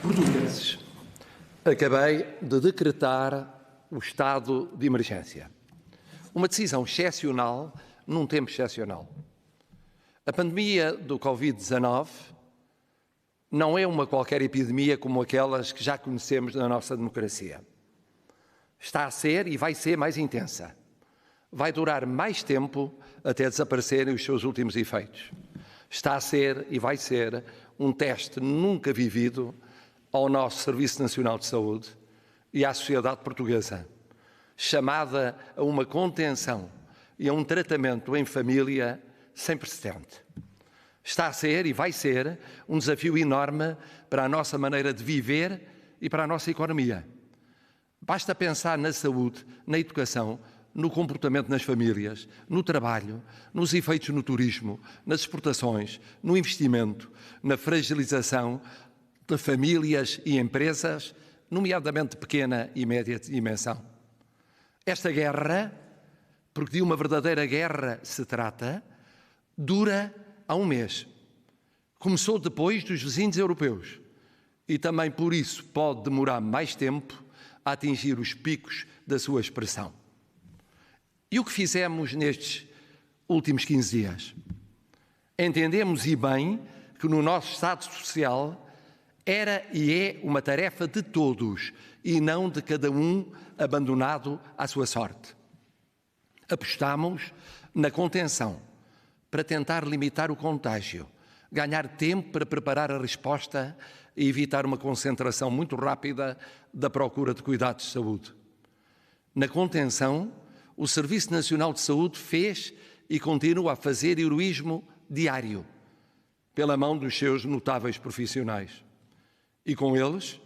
Portugueses, acabei de decretar o estado de emergência. Uma decisão excepcional num tempo excepcional. A pandemia do Covid-19 não é uma qualquer epidemia como aquelas que já conhecemos na nossa democracia. Está a ser e vai ser mais intensa. Vai durar mais tempo até desaparecerem os seus últimos efeitos. Está a ser e vai ser um teste nunca vivido ao nosso Serviço Nacional de Saúde e à sociedade portuguesa, chamada a uma contenção e a um tratamento em família sem precedente. Está a ser e vai ser um desafio enorme para a nossa maneira de viver e para a nossa economia. Basta pensar na saúde, na educação, no comportamento nas famílias, no trabalho, nos efeitos no turismo, nas exportações, no investimento, na fragilização de famílias e empresas, nomeadamente de pequena e média dimensão. Esta guerra, porque de uma verdadeira guerra se trata, dura há um mês. Começou depois dos vizinhos europeus e também por isso pode demorar mais tempo a atingir os picos da sua expressão. E o que fizemos nestes últimos 15 dias? Entendemos e bem que no nosso Estado Social era e é uma tarefa de todos e não de cada um abandonado à sua sorte. Apostamos na contenção para tentar limitar o contágio, ganhar tempo para preparar a resposta e evitar uma concentração muito rápida da procura de cuidados de saúde. Na contenção, o Serviço Nacional de Saúde fez e continua a fazer heroísmo diário, pela mão dos seus notáveis profissionais. E com eles,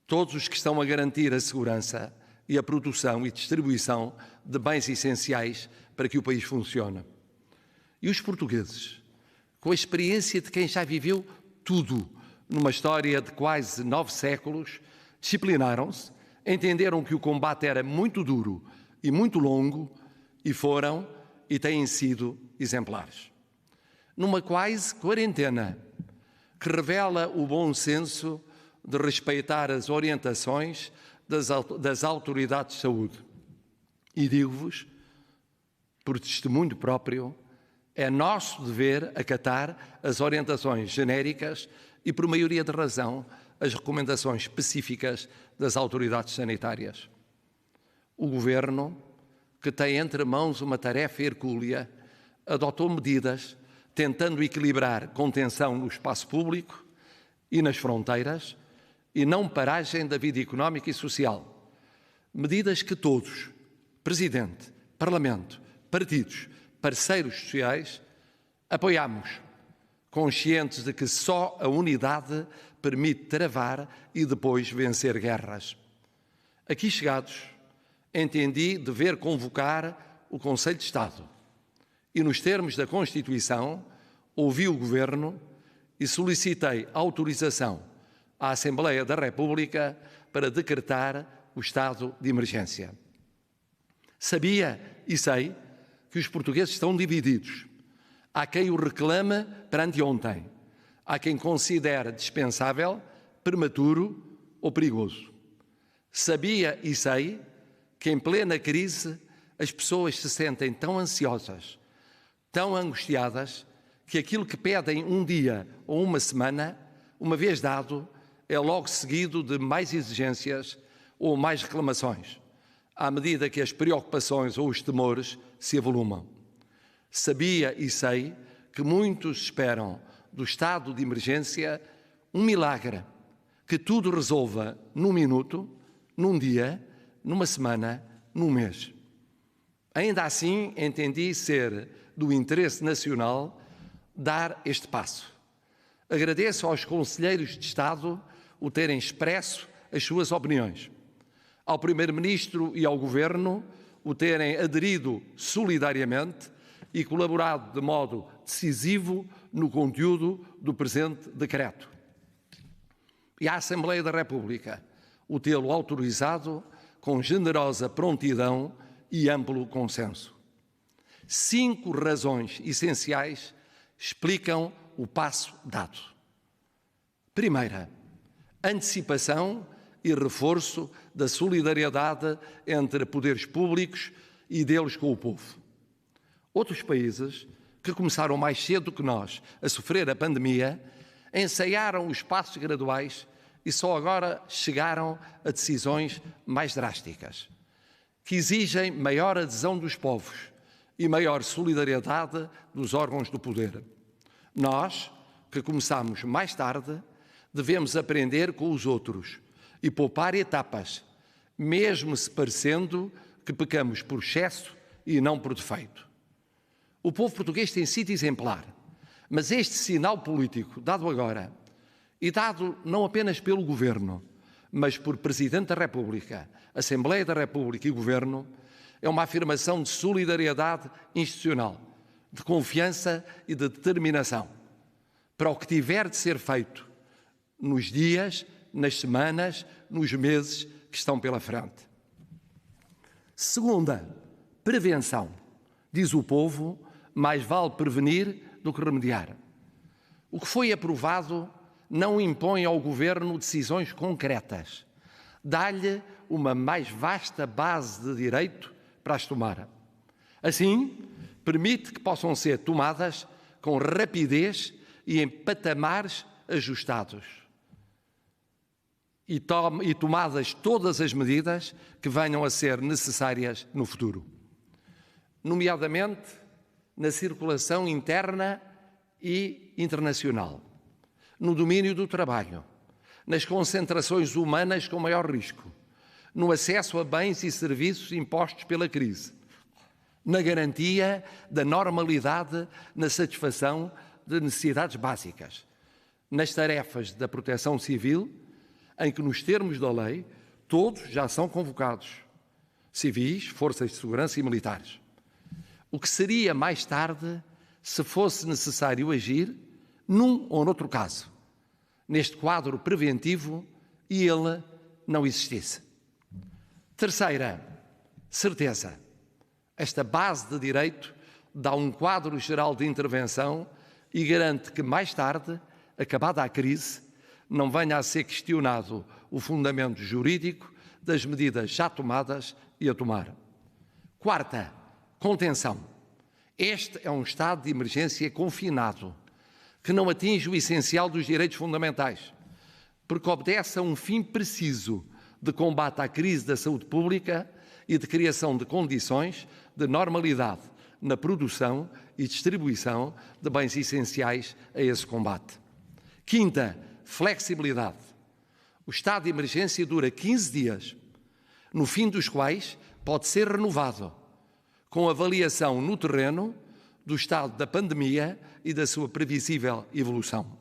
todos os que estão a garantir a segurança e a produção e distribuição de bens essenciais para que o país funcione. E os portugueses, com a experiência de quem já viveu tudo numa história de quase 9 séculos, disciplinaram-se, entenderam que o combate era muito duro e muito longo e foram e têm sido exemplares. Numa quase quarentena que revela o bom senso de respeitar as orientações das autoridades de saúde. E digo-vos, por testemunho próprio, é nosso dever acatar as orientações genéricas e, por maioria de razão, as recomendações específicas das autoridades sanitárias. O Governo, que tem entre mãos uma tarefa hercúlea, adotou medidas tentando equilibrar contenção no espaço público e nas fronteiras e não paragem da vida económica e social. Medidas que todos, Presidente, Parlamento, partidos, parceiros sociais, apoiamos, conscientes de que só a unidade permite travar e depois vencer guerras. Aqui chegados, entendi dever convocar o Conselho de Estado e, nos termos da Constituição, ouvi o Governo e solicitei autorização à Assembleia da República para decretar o estado de emergência. Sabia e sei que os portugueses estão divididos. Há quem o reclame perante ontem. Há quem considere dispensável, prematuro ou perigoso. Sabia e sei que em plena crise as pessoas se sentem tão ansiosas, tão angustiadas, que aquilo que pedem um dia ou uma semana, uma vez dado, é logo seguido de mais exigências ou mais reclamações, à medida que as preocupações ou os temores se avolumam. Sabia e sei que muitos esperam do estado de emergência um milagre, que tudo resolva num minuto, num dia, numa semana, num mês. Ainda assim, entendi ser do interesse nacional dar este passo. Agradeço aos conselheiros de Estado o terem expresso as suas opiniões, ao Primeiro-Ministro e ao Governo o terem aderido solidariamente e colaborado de modo decisivo no conteúdo do presente decreto. E à Assembleia da República o tê-lo autorizado com generosa prontidão e amplo consenso. 5 razões essenciais explicam o passo dado. Primeira, antecipação e reforço da solidariedade entre poderes públicos e deles com o povo. Outros países, que começaram mais cedo que nós a sofrer a pandemia, ensaiaram os passos graduais e só agora chegaram a decisões mais drásticas, que exigem maior adesão dos povos e maior solidariedade dos órgãos do poder. Nós, que começamos mais tarde, devemos aprender com os outros e poupar etapas, mesmo se parecendo que pecamos por excesso e não por defeito. O povo português tem sido exemplar, mas este sinal político dado agora, e dado não apenas pelo Governo, mas por Presidente da República, Assembleia da República e Governo, é uma afirmação de solidariedade institucional, de confiança e de determinação para o que tiver de ser feito nos dias, nas semanas, nos meses que estão pela frente. Segunda, prevenção. Diz o povo, mais vale prevenir do que remediar. O que foi aprovado não impõe ao Governo decisões concretas. Dá-lhe uma mais vasta base de direito para as tomar. Assim, permite que possam ser tomadas com rapidez e em patamares ajustados. E tomadas todas as medidas que venham a ser necessárias no futuro. Nomeadamente, na circulação interna e internacional, no domínio do trabalho, nas concentrações humanas com maior risco, no acesso a bens e serviços impostos pela crise, na garantia da normalidade na satisfação de necessidades básicas, nas tarefas da proteção civil, em que, nos termos da lei, todos já são convocados, civis, forças de segurança e militares. O que seria mais tarde se fosse necessário agir num ou noutro caso, neste quadro preventivo, e ele não existisse. Terceira, certeza. Esta base de direito dá um quadro geral de intervenção e garante que mais tarde, acabada a crise, não venha a ser questionado o fundamento jurídico das medidas já tomadas e a tomar. Quarta, contenção. Este é um estado de emergência confinado, que não atinge o essencial dos direitos fundamentais, porque obedece a um fim preciso de combate à crise da saúde pública e de criação de condições de normalidade na produção e distribuição de bens essenciais a esse combate. Quinta, flexibilidade. O estado de emergência dura 15 dias, no fim dos quais pode ser renovado, com avaliação no terreno do estado da pandemia e da sua previsível evolução.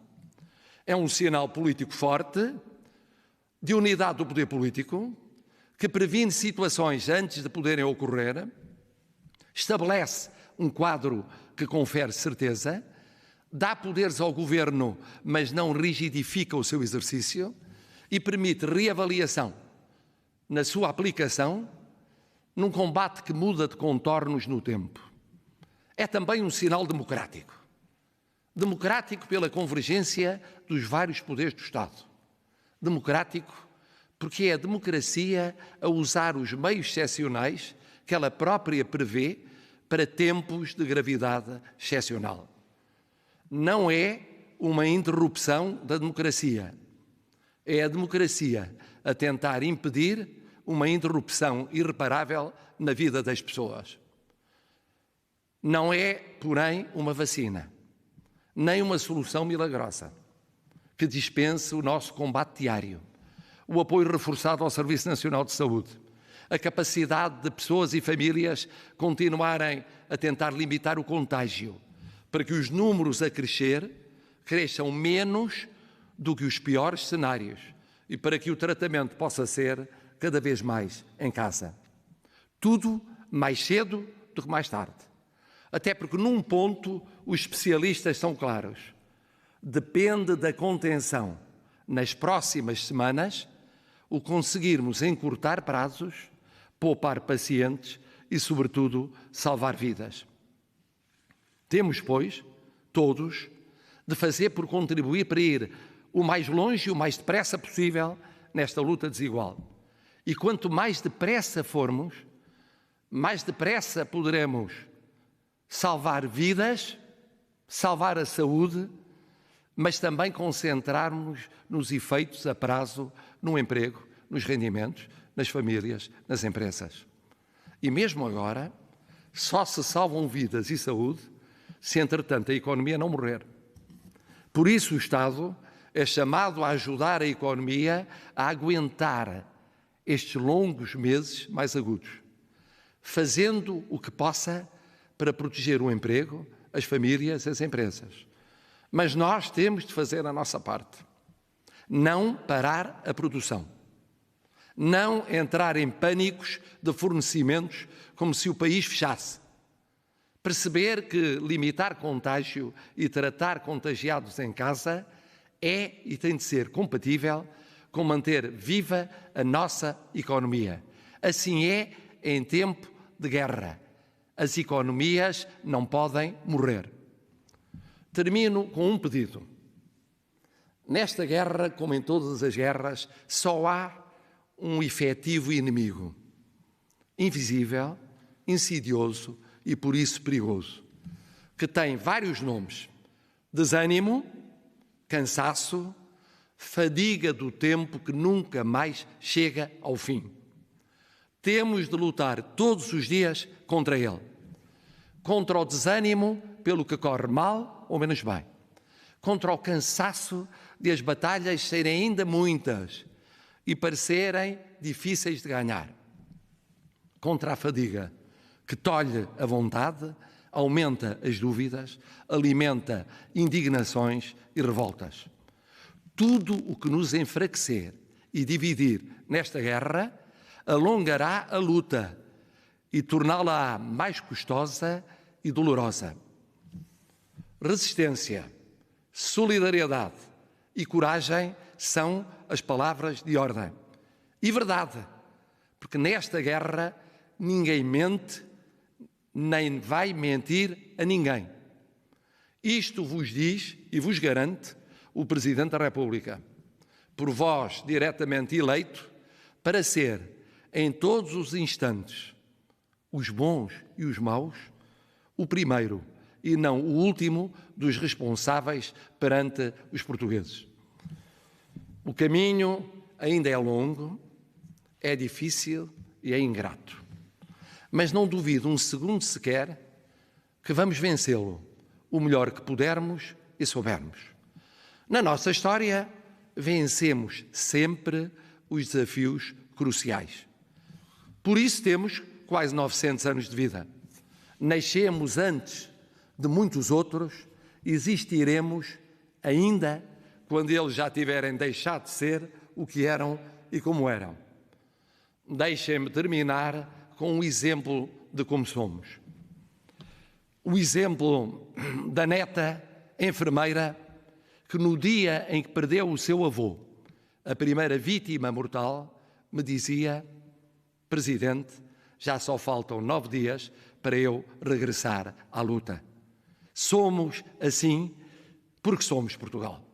É um sinal político forte, de unidade do poder político, que previne situações antes de poderem ocorrer, estabelece um quadro que confere certeza, dá poderes ao Governo, mas não rigidifica o seu exercício e permite reavaliação na sua aplicação num combate que muda de contornos no tempo. É também um sinal democrático. Democrático pela convergência dos vários poderes do Estado. Democrático porque é a democracia a usar os meios excepcionais que ela própria prevê para tempos de gravidade excepcional. Não é uma interrupção da democracia. É a democracia a tentar impedir uma interrupção irreparável na vida das pessoas. Não é, porém, uma vacina, nem uma solução milagrosa que dispense o nosso combate diário, o apoio reforçado ao Serviço Nacional de Saúde, a capacidade de pessoas e famílias continuarem a tentar limitar o contágio, para que os números a crescer cresçam menos do que os piores cenários e para que o tratamento possa ser cada vez mais em casa. Tudo mais cedo do que mais tarde. Até porque, num ponto, os especialistas são claros. Depende da contenção, nas próximas semanas, o conseguirmos encurtar prazos, poupar pacientes e, sobretudo, salvar vidas. Temos, pois, todos, de fazer por contribuir para ir o mais longe e o mais depressa possível nesta luta desigual. E quanto mais depressa formos, mais depressa poderemos salvar vidas, salvar a saúde, mas também concentrarmos nos efeitos a prazo no emprego, nos rendimentos, nas famílias, nas empresas. E mesmo agora, só se salvam vidas e saúde se, entretanto, a economia não morrer. Por isso o Estado é chamado a ajudar a economia a aguentar estes longos meses mais agudos, fazendo o que possa para proteger o emprego, as famílias, as empresas. Mas nós temos de fazer a nossa parte. Não parar a produção. Não entrar em pânicos de fornecimentos como se o país fechasse. Perceber que limitar contágio e tratar contagiados em casa é e tem de ser compatível com manter viva a nossa economia. Assim é em tempo de guerra. As economias não podem morrer. Termino com um pedido. Nesta guerra, como em todas as guerras, só há um efetivo inimigo. Invisível, insidioso e por isso perigoso. Que tem vários nomes. Desânimo, cansaço, fadiga do tempo que nunca mais chega ao fim. Temos de lutar todos os dias contra ele. Contra o desânimo pelo que corre mal ou menos bem. Contra o cansaço de as batalhas serem ainda muitas e parecerem difíceis de ganhar. Contra a fadiga que tolhe a vontade, aumenta as dúvidas, alimenta indignações e revoltas. Tudo o que nos enfraquecer e dividir nesta guerra alongará a luta e torná-la mais custosa e dolorosa. Resistência, solidariedade e coragem são as palavras de ordem. E verdade, porque nesta guerra ninguém mente, nem vai mentir a ninguém. Isto vos diz e vos garante o Presidente da República, por vós diretamente eleito, para ser, em todos os instantes, os bons e os maus, o primeiro e não o último dos responsáveis perante os portugueses. O caminho ainda é longo, é difícil e é ingrato. Mas não duvido um segundo sequer que vamos vencê-lo o melhor que pudermos e soubermos. Na nossa história, vencemos sempre os desafios cruciais. Por isso temos quase 900 anos de vida. Nascemos antes de muitos outros, existiremos ainda quando eles já tiverem deixado de ser o que eram e como eram. Deixem-me terminar com um exemplo de como somos. O exemplo da neta enfermeira que no dia em que perdeu o seu avô, a primeira vítima mortal, me dizia: Presidente, já só faltam 9 dias para eu regressar à luta. Somos assim porque somos Portugal.